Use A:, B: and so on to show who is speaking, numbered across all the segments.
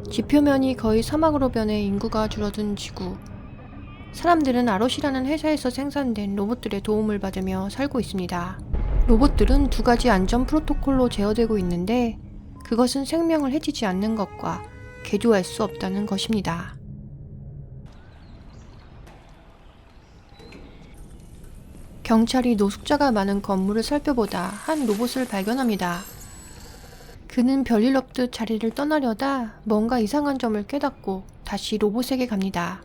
A: 지표면이 거의 사막으로 변해 인구가 줄어든 지구. 사람들은 아롯이라는 회사에서 생산된 로봇들의 도움을 받으며 살고 있습니다. 로봇들은 두 가지 안전 프로토콜로 제어되고 있는데 그것은 생명을 해치지 않는 것과 개조할 수 없다는 것입니다. 경찰이 노숙자가 많은 건물을 살펴보다 한 로봇을 발견합니다. 그는 별일 없듯 자리를 떠나려다 뭔가 이상한 점을 깨닫고 다시 로봇에게 갑니다.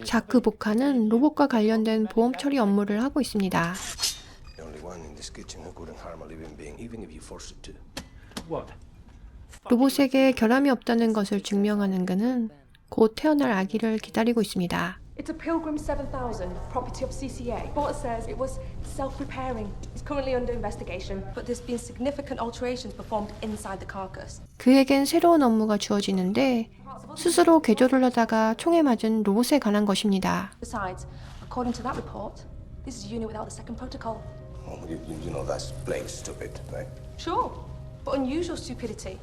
A: 자크 보카는 로봇과 관련된 보험 처리 업무를 하고 있습니다. 로봇에게 결함이 없다는 것을 증명하는 그는 곧 태어날 아기를 기다리고 있습니다.
B: It's a Pilgrim 7000, property of CCA. Report says it was self-repairing. It's currently under investigation, but there's been significant alterations performed inside the carcass.
A: 그에겐 새로운 업무가 주어지는데 스스로 개조를 하다가 총에 맞은 로봇에 관한 것입니다.
B: Besides, according to that report, this is a unit without the second protocol.
C: You know that's plain stupid, right?
B: Sure, but unusual stupidity.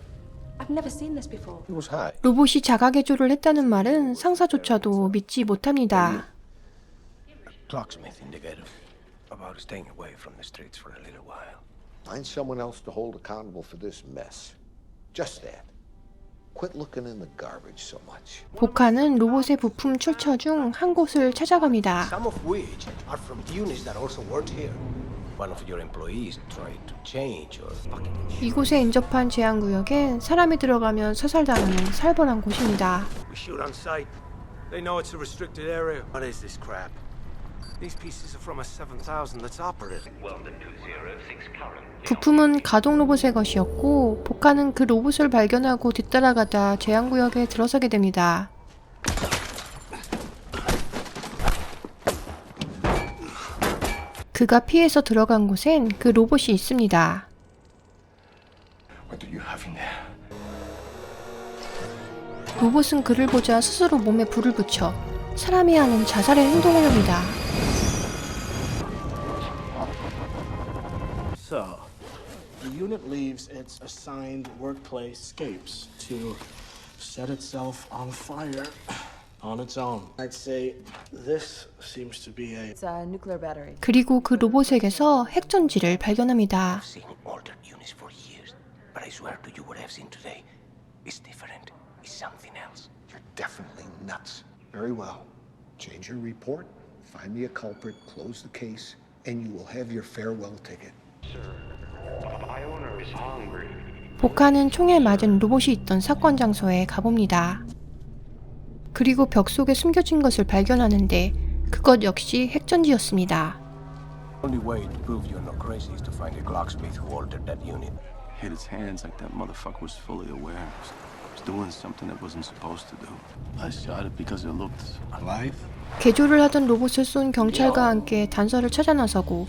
B: I've never seen this before.
C: It was high.
A: 로봇이 자가 개조를 했다는 말은 상사조차도 믿지 못합니다.
C: Clocksmith indicated about staying away from the streets for a little while.
D: Find someone else to hold accountable for this mess. Just that. Quit looking in the garbage so much.
A: 보카는 로봇의 부품 출처 중 한 곳을 찾아갑니다.
C: Some of which are from units that also weren't here. One of your employees tried to change or fucking.
A: 이곳에 인접한 제한구역엔 사람이 들어가면 사살당하는 살벌한 곳입니다.
C: We shoot on sight. They know it's a restricted area. What is this crap? These pieces are from a 7000 that's operative.
A: 부품은 가동 로봇의 것이었고 보카는 그 로봇을 발견하고 뒤따라가다 제한구역에 들어서게 됩니다. 그가 피해서 들어간 곳엔 그 로봇이 있습니다.
C: What do you have in there?
A: 로봇은 그를 보자 스스로 몸에 불을 붙여 사람이 하는 자살의 행동을 합니다.
E: So, the unit leaves its assigned workplace escapes to set itself on fire on its own. I'd say this seems to be a
B: It's a nuclear battery.
A: 그리고 그 로봇에게서 핵전지를 발견합니다.
C: I've seen altered units for years, but I swear to you what I've seen today is different. It's something else.
D: You're definitely nuts. Very well. Change your report, find me a culprit, close the case, and you will have your farewell ticket.
A: 보카는 총에 맞은 로봇이 있던 사건 장소에 가봅니다. 그리고 벽 속에 숨겨진 것을 발견하는데 그것 역시 핵전지였습니다.
C: Only way to prove you're not crazy is to find a locksmith who altered that unit.
F: Hit his hands like that motherfucker was fully aware. Was doing something it wasn't supposed to do. I shot it because it looked alive.
A: 개조를 하던 로봇을 쏜 경찰과 함께 단서를 찾아 나서고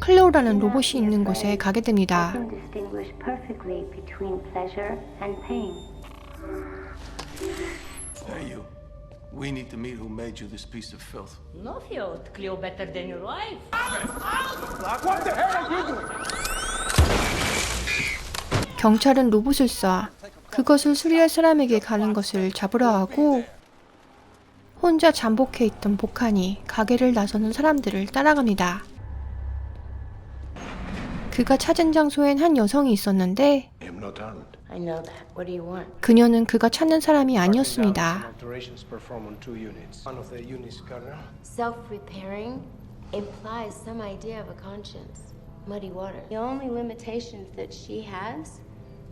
A: 클레오라는 로봇이 있는 곳에 가게 됩니다.
G: Distinguish perfectly between pleasure and pain.
F: Hey, you. We need to meet who made you this piece of filth.
H: No field, Cleo better than your wife.
A: 경찰은 로봇을 쏴 그것을 수리할 사람에게 가는 것을 잡으려 하고 혼자 잠복해 있던 보칸이 가게를 나서는 사람들을 따라갑니다. 그가 찾은 장소엔 한 여성이 있었는데
C: I am not armed.
H: I know that. What do you want?
A: 그녀는 그가 찾는 사람이 아니었습니다.
C: Alterations performed on two units. One of the units, Colonel.
I: Self-repairing implies some idea of a conscience. Muddy water. The only limitation that she has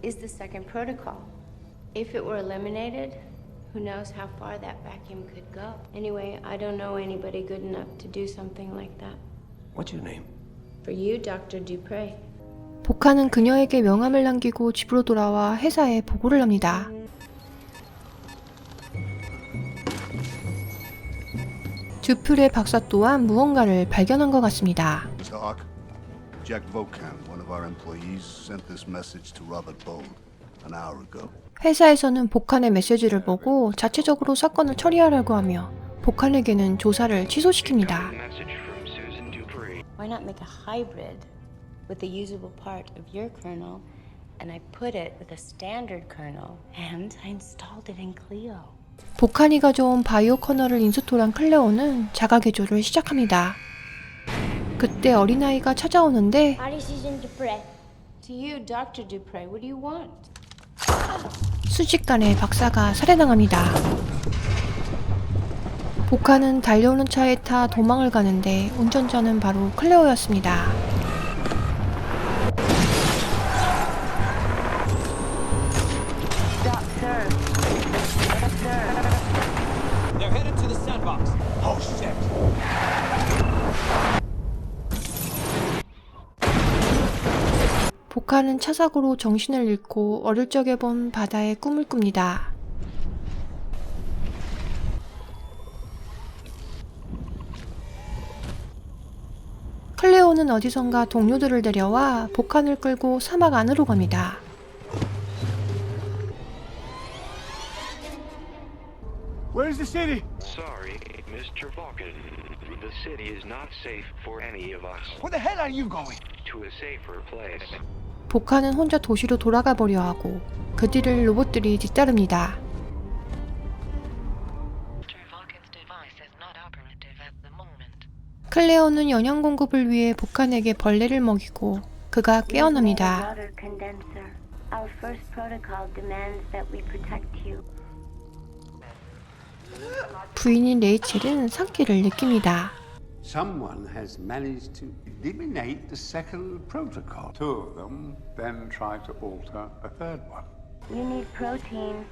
I: is the second protocol. If it were eliminated, who knows how far that vacuum could go. Anyway, I don't know anybody good enough to do something like that.
C: What's your name?
I: For you, Dr. Dupre.
A: 보카는 그녀에게 명함을 남기고 집으로 돌아와 회사에 보고를 합니다. 듀플의 박사 또한 무언가를 발견한 것 같습니다.
J: Doc, Jack Vocan, one of our employees, sent this message to Robert Bold an hour ago.
A: 회사에서는 복한의 메시지를 보고 자체적으로 사건을 처리하라고 하며 복한에게는 조사를 취소시킵니다.
I: Why not make a hybrid with the usable part of your kernel, and I put it with a standard kernel, and I installed it in Clio.
A: 복한이 가져온 바이오 커널을 인스톨한 클레오는 자가 개조를 시작합니다. 그때 어린아이가 찾아오는데
I: Body season Dupre. To you, Dr. Dupre, what do you want?
A: 순식간에 박사가 살해당합니다. 복한은 달려오는 차에 타 도망을 가는데 운전자는 바로 클레오였습니다.
C: They're headed to the sandbox. Oh shit.
A: 복한은 차 사고로 정신을 잃고 어릴 적에 본 바다의 꿈을 꿉니다. 클레오는 어디선가 동료들을 데려와 복한을 끌고 사막 안으로 갑니다.
C: Where's the city?
J: Sorry, Mr. Vulcan. The city is not safe for any of us.
C: Where the hell are you going?
J: To a safer place.
A: 복한은 혼자 도시로 돌아가 보려 하고 그 뒤를 로봇들이 뒤따릅니다. 클레오는 영양 공급을 위해 복한에게 벌레를 먹이고 그가 깨어납니다.
G: Water condenser. Our first protocol demands that we protect you.
A: 부인인 레이첼은 상기를 느낍니다.
K: Someone has managed to eliminate the second protocol. Two of them then try to alter a third one.
G: You need protein.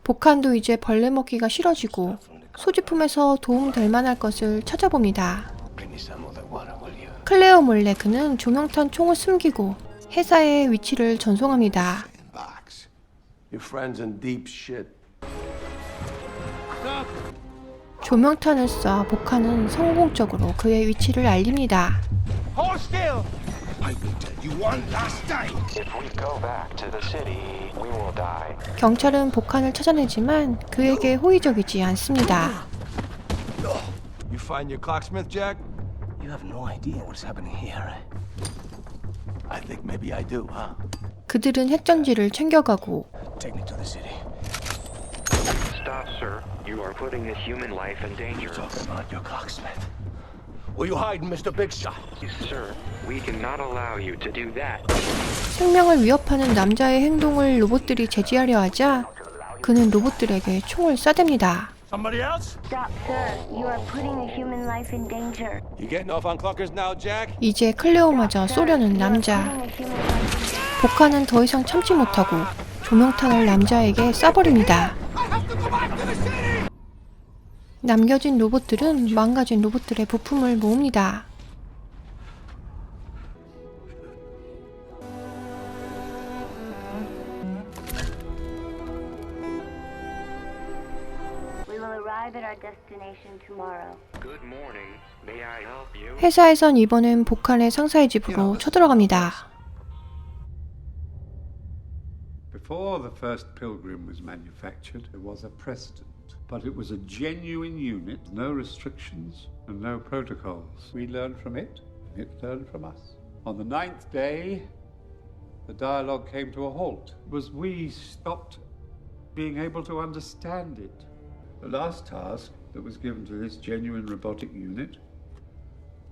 A: 복한도 이제 벌레 먹기가 싫어지고 소지품에서 도움될 만할 것을 찾아봅니다. 클레오 몰래 그는 조명탄 총을 숨기고 회사의 위치를 전송합니다.
F: Your friend's in deep shit.
A: 조명탄을 쏴 복한은 성공적으로 그의 위치를 알립니다.
C: Hold still. I will tell you one last time.
J: If we go back to the city, we will die.
A: 경찰은 복한을 찾아내지만 그에게 호의적이지 않습니다.
C: You find your clocksmith, Jack?
F: You have no idea what's happening here. I think maybe I do, huh?
A: 그들은 핵전지를 챙겨가고
F: Take me to the city.
J: Stop, sir. You are putting a human life in danger.
F: Talk about your clocksmith.
C: Where you hiding, Mr. Big Shot?
J: Sir, we cannot allow you to do that.
A: 생명을 위협하는 남자의 행동을 로봇들이 제지하려 하자 그는 로봇들에게 총을 쏴댑니다.
C: Somebody else?
G: Stop, sir. You are putting a human life in danger.
C: You getting off on clunkers now, Jack?
A: 이제 클레오마저 쏘려는 남자.
G: Putting a human life in danger.
A: 복한은 더 이상 참지 못하고 조명탄을 남자에게 쏴버립니다. 남겨진 로봇들은 망가진 로봇들의 부품을 모읍니다.
G: We will arrive at our destination tomorrow.
J: Good morning. May I help you?
A: 회사에선 이번엔 복한의 상사의 집으로 쳐들어갑니다.
K: Before the first Pilgrim was manufactured, there was a precedent. But it was a genuine unit, no restrictions and no protocols. We learned from it, it learned from us. On the 9th day, the dialogue came to a halt. It was we stopped being able to understand it. The last task that was given to this genuine robotic unit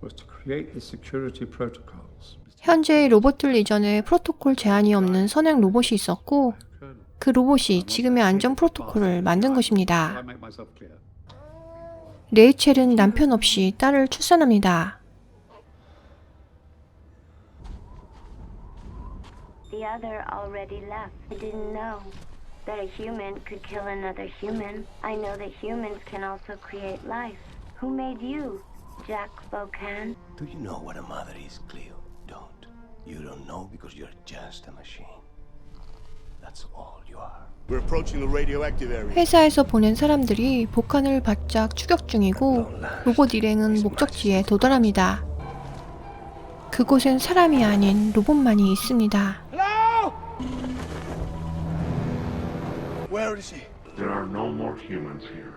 K: was to create the security protocols.
A: 현재의 로봇들 이전에 프로토콜 제한이 없는 선행 로봇이 있었고 그 로봇이 지금의 안전 프로토콜을 만든 것입니다. 레이첼은 남편 없이 딸을 출산합니다.
G: The other already left. I didn't know that a human could kill another human. I know that humans can also create life. Who made you, Jack Bocan?
F: Do you know what a mother is, Cleo? Don't. You don't know because you're just a machine. That's all you are.
C: We're approaching the radioactive area.
A: 회사에서 보낸 사람들이 복한을 바짝 추격 중이고 로봇 일행은 목적지에 도달합니다. 그곳엔 사람이 아닌 로봇만이 있습니다.
C: Hello?
L: Where is he?
F: There are no more humans here.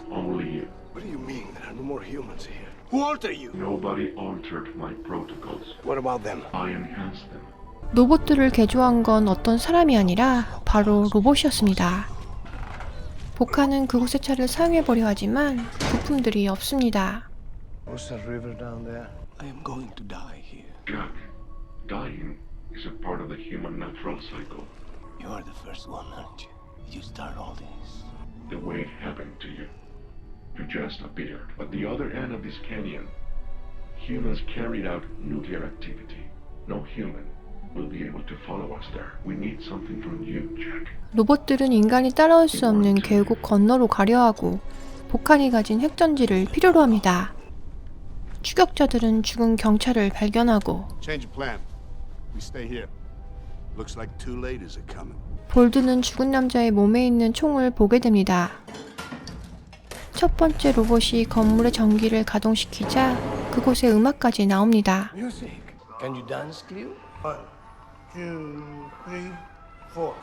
F: Only you.
L: What do you mean there are no more humans here? Who alter you?
F: Nobody altered my protocols.
L: What about them?
F: I enhanced them.
A: 로봇들을 개조한 건 어떤 사람이 아니라 바로 로봇이었습니다. 복한은 그곳의 차를 사용해보려 하지만 부품들이 없습니다.
L: What's that river down there? I am going to die here.
F: Jack, dying is a part of the human natural cycle.
L: You are the first one, aren't you? You start all this.
F: The way it happened to you. You just appeared. At the other end of this canyon, humans carried out nuclear activity. No human will be able to follow us there. We need something from you, Jack.
A: 로봇들은 인간이 따라올 수 없는 계곡 건너로 가려 하고 복한이 가진 핵전지를 필요로 합니다. 추격자들은 죽은 경찰을 발견하고
L: Change of plan. We stay here. Looks like too late is it coming.
A: 볼드는 죽은 남자의 몸에 있는 총을 보게 됩니다. 첫 번째 로봇이 건물의 전기를 가동시키자 그곳에 음악까지 나옵니다.
L: Music. Can you dance, Cleo? 1, 2, 3, 4.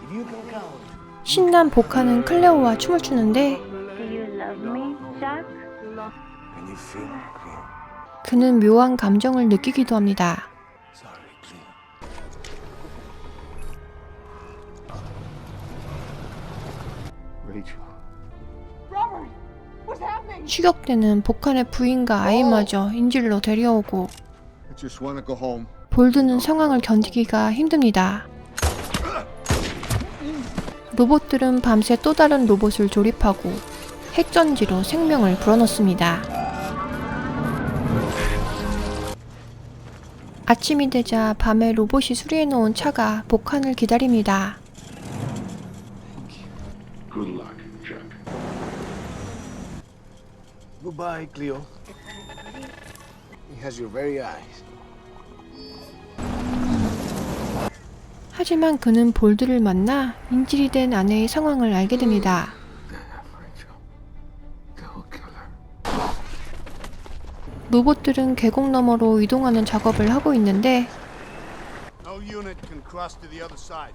L: If you can count.
A: 신난 복한은 클레오와 춤을 추는데
G: Do you love me, Jack?
L: Can you feel it, Cleo?
A: 그는 묘한 감정을 느끼기도 합니다.
L: Sorry, Cleo. Rachel.
A: 추격대는 복한의 부인과 아이마저 인질로 데려오고
L: I just want to go home.
A: 볼드는 상황을 견디기가 힘듭니다. 로봇들은 밤새 또 다른 로봇을 조립하고 핵전지로 생명을 불어넣습니다. 아침이 되자 밤에 로봇이 수리해놓은 차가 복한을 기다립니다.
F: Good luck, Jack.
L: Goodbye, Cleo. He has your very eyes.
A: 하지만 그는 볼드를 만나 인질이 된 아내의 상황을 알게 됩니다. 로봇들은 계곡 너머로 이동하는 작업을 하고 있는데
L: No unit can cross to the other side.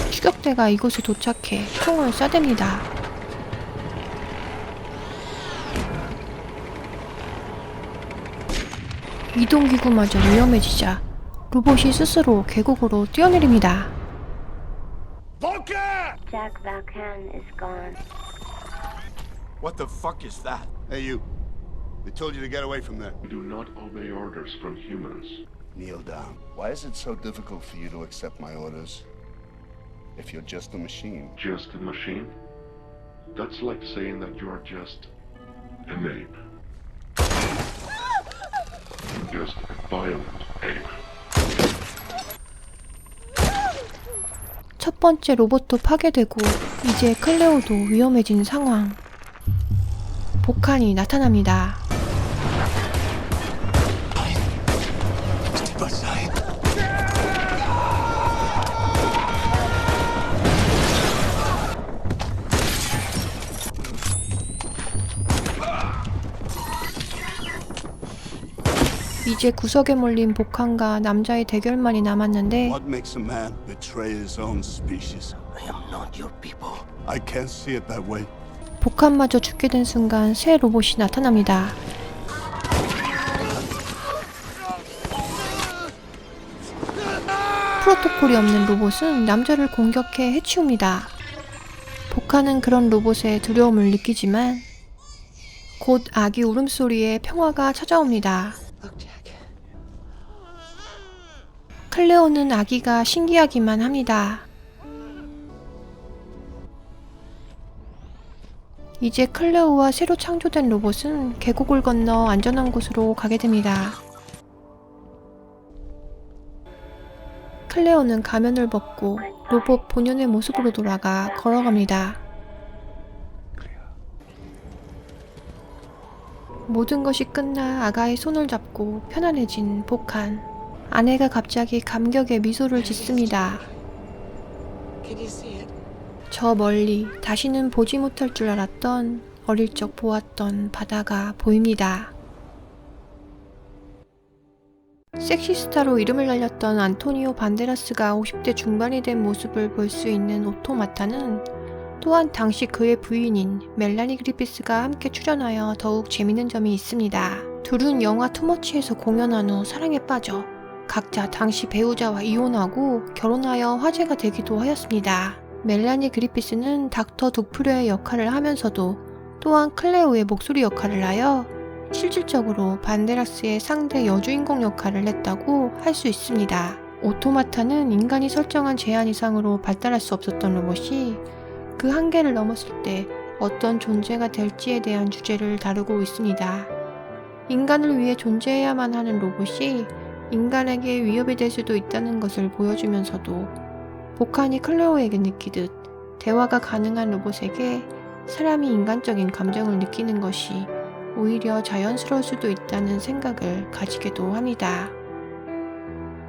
A: 추격대가 이곳에 도착해 총을 쏴댑니다. 이동기구마저 위험해지자 로봇이 스스로 계곡으로 뛰어내립니다.
G: Jack Valcan is gone.
L: What the fuck is that? Hey, you. They told you to get away from there.
F: We do not obey orders from humans.
L: Kneel down. Why is it so difficult for you to accept my orders? If you're just a machine.
F: Just a machine? That's like saying that you are just an ape. Just a violent ape.
A: 첫 번째 로봇도 파괴되고 이제 클레오도 위험해진 상황. 복한이 나타납니다. 이제 구석에 몰린 복한과 남자의 대결만이 남았는데
L: What makes a man betray his own species? I am not your people. I can't see it that way.
A: 복한마저 죽게 된 순간 새 로봇이 나타납니다. 프로토콜이 없는 로봇은 남자를 공격해 해치웁니다. 복한은 그런 로봇에 두려움을 느끼지만 곧 아기 울음소리에 평화가 찾아옵니다. 클레오는 아기가 신기하기만 합니다. 이제 클레오와 새로 창조된 로봇은 계곡을 건너 안전한 곳으로 가게 됩니다. 클레오는 가면을 벗고 로봇 본연의 모습으로 돌아가 걸어갑니다. 모든 것이 끝나 아가의 손을 잡고 편안해진 복한. 아내가 갑자기 감격의 미소를 짓습니다. 저 멀리 다시는 보지 못할 줄 알았던 어릴 적 보았던 바다가 보입니다. 섹시스타로 이름을 날렸던 안토니오 반데라스가 50대 중반이 된 모습을 볼 수 있는 오토마타는 또한 당시 그의 부인인 멜라니 그리피스가 함께 출연하여 더욱 재밌는 점이 있습니다. 둘은 영화 투머치에서 공연한 후 사랑에 빠져 각자 당시 배우자와 이혼하고 결혼하여 화제가 되기도 하였습니다. 멜라니 그리피스는 닥터 두프레의 역할을 하면서도 또한 클레오의 목소리 역할을 하여 실질적으로 반데라스의 상대 여주인공 역할을 했다고 할 수 있습니다. 오토마타는 인간이 설정한 제한 이상으로 발달할 수 없었던 로봇이 그 한계를 넘었을 때 어떤 존재가 될지에 대한 주제를 다루고 있습니다. 인간을 위해 존재해야만 하는 로봇이 인간에게 위협이 될 수도 있다는 것을 보여주면서도 복한이 클레오에게 느끼듯 대화가 가능한 로봇에게 사람이 인간적인 감정을 느끼는 것이 오히려 자연스러울 수도 있다는 생각을 가지기도 합니다.